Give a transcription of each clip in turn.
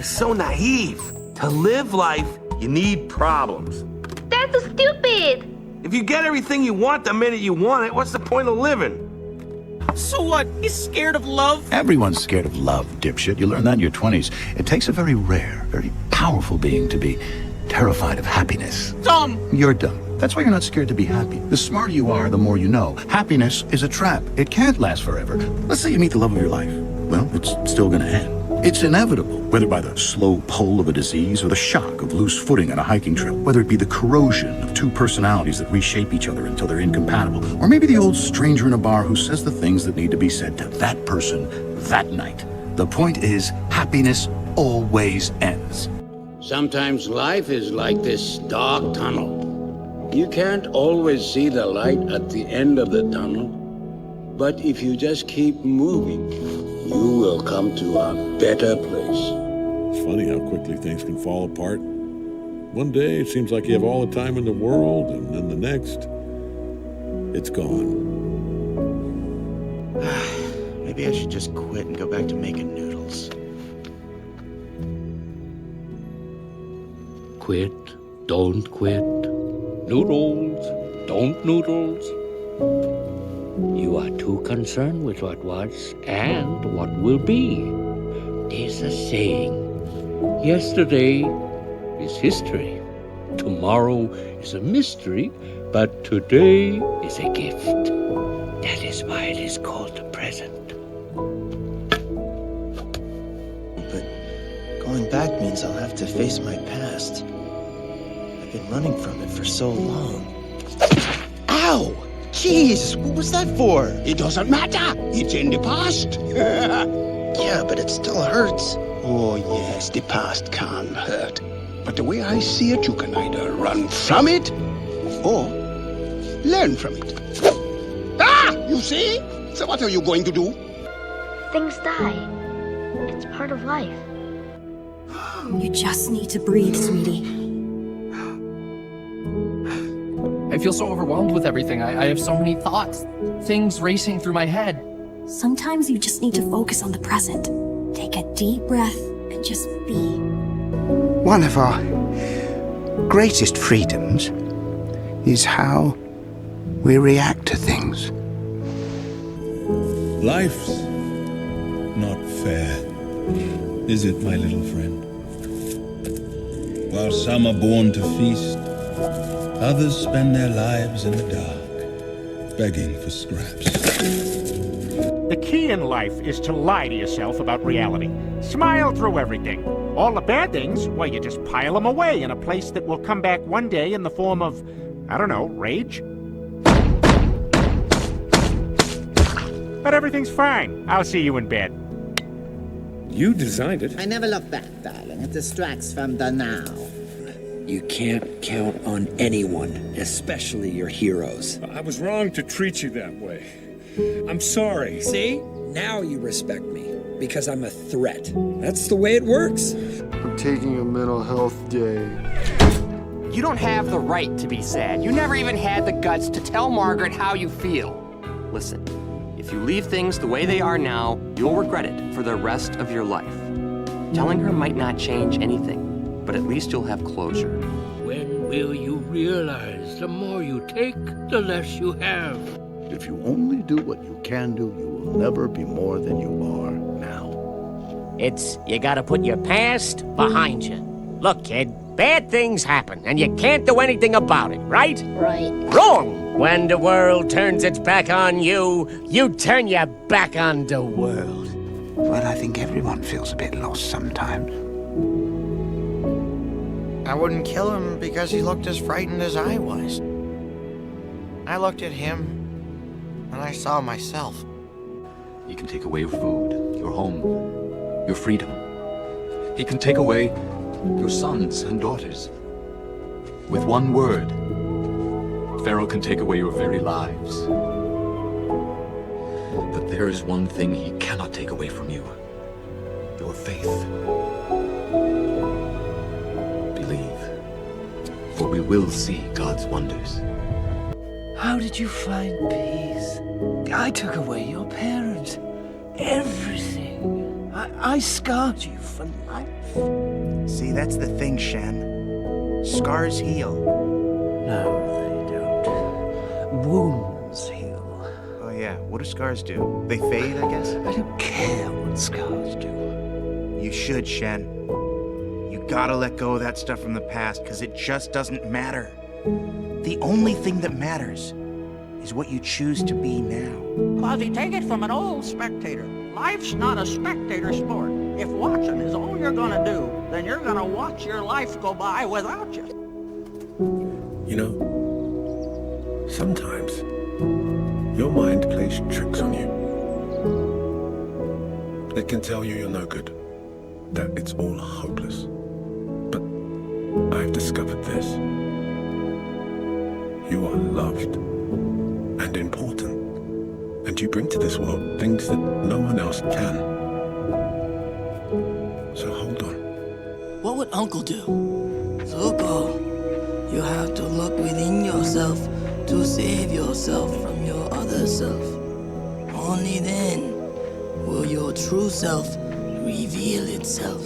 so naive. To live life, you need problems. That's so stupid! If you get everything you want the minute you want it, what's the point of living? So what? He's scared of love? Everyone's scared of love, dipshit. You learn that in your 20s. It takes a very rare, very powerful being to be terrified of happiness. Dumb! You're dumb. That's why you're not scared to be happy. The smarter you are, the more you know. Happiness is a trap. It can't last forever. Let's say you meet the love of your life. Well, it's still gonna end. It's inevitable, whether by the slow pull of a disease or the shock of loose footing on a hiking trip, whether it be the corrosion of two personalities that reshape each other until they're incompatible, or maybe the old stranger in a bar who says the things that need to be said to that person that night. The point is, happiness always ends. Sometimes life is like this dark tunnel. You can't always see the light at the end of the tunnel, but if you just keep moving, you will come to a better place. It's funny how quickly things can fall apart. One day it seems like you have all the time in the world, and then the next, it's gone. Maybe I should just quit and go back to making noodles. Quit, don't quit. Noodles, don't noodles. You are too concerned with what was and what will be. There's a saying, yesterday is history, tomorrow is a mystery, but today is a gift. That is why it is called the present. But going back means I'll have to face my past. I've been running from it for so long. Ow! Jeez, what was that for? It doesn't matter. It's in the past. Yeah, but it still hurts. Oh, yes, the past can hurt. But the way I see it, you can either run from it or learn from it. Ah! You see? So what are you going to do? Things die. It's part of life. You just need to breathe, sweetie. I feel so overwhelmed with everything. I have so many thoughts, things racing through my head. Sometimes you just need to focus on the present. Take a deep breath and just be. One of our greatest freedoms is how we react to things. Life's not fair, is it, my little friend? While some are born to feast, others spend their lives in the dark, begging for scraps. The key in life is to lie to yourself about reality. Smile through everything. All the bad things, well, you just pile them away in a place that will come back one day in the form of, I don't know, rage? But everything's fine. I'll see you in bed. You designed it. I never look back, darling. It distracts from the now. You can't count on anyone, especially your heroes. I was wrong to treat you that way. I'm sorry. See? Now you respect me, because I'm a threat. That's the way it works. I'm taking a mental health day. You don't have the right to be sad. You never even had the guts to tell Margaret how you feel. Listen, if you leave things the way they are now, you'll regret it for the rest of your life. Telling her might not change anything, but at least you'll have closure. When will you realize the more you take, the less you have? If you only do what you can do, you will never be more than you are now. It's, you gotta put your past behind you. Look, kid, bad things happen, and you can't do anything about it, right? Right. Wrong! When the world turns its back on you, you turn your back on the world. Well, I think everyone feels a bit lost sometimes. I wouldn't kill him because he looked as frightened as I was. I looked at him, and I saw myself. He can take away your food, your home, your freedom. He can take away your sons and daughters. With one word, Pharaoh can take away your very lives. But there is one thing he cannot take away from you. Your faith. Believe, for we will see God's wonders. How did you find peace? I took away your parents. Everything. I scarred you for life. See, that's the thing, Shen. Scars heal. No, they don't. Wounds heal. Oh yeah, what do scars do? They fade, I guess? I don't care what scars do. You should, Shen. You gotta let go of that stuff from the past, because it just doesn't matter. The only thing that matters is what you choose to be now. Quasi, take it from an old spectator. Life's not a spectator sport. If watching is all you're gonna do, then you're gonna watch your life go by without you. You know, sometimes your mind plays tricks on you. It can tell you you're no good, that it's all hopeless. But I've discovered this. You are loved and important, and you bring to this world things that no one else can. So hold on. What would Uncle do? Zuko, you have to look within yourself to save yourself from your other self. Only then will your true self reveal itself.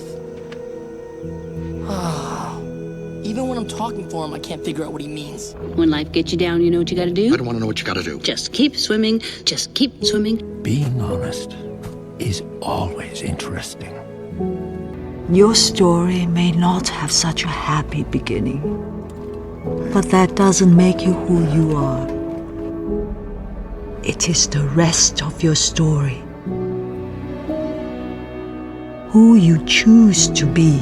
Even when I'm talking for him, I can't figure out what he means. When life gets you down, you know what you gotta do? I don't want to know what you gotta do. Just keep swimming. Just keep swimming. Being honest is always interesting. Your story may not have such a happy beginning, but that doesn't make you who you are. It is the rest of your story. Who you choose to be.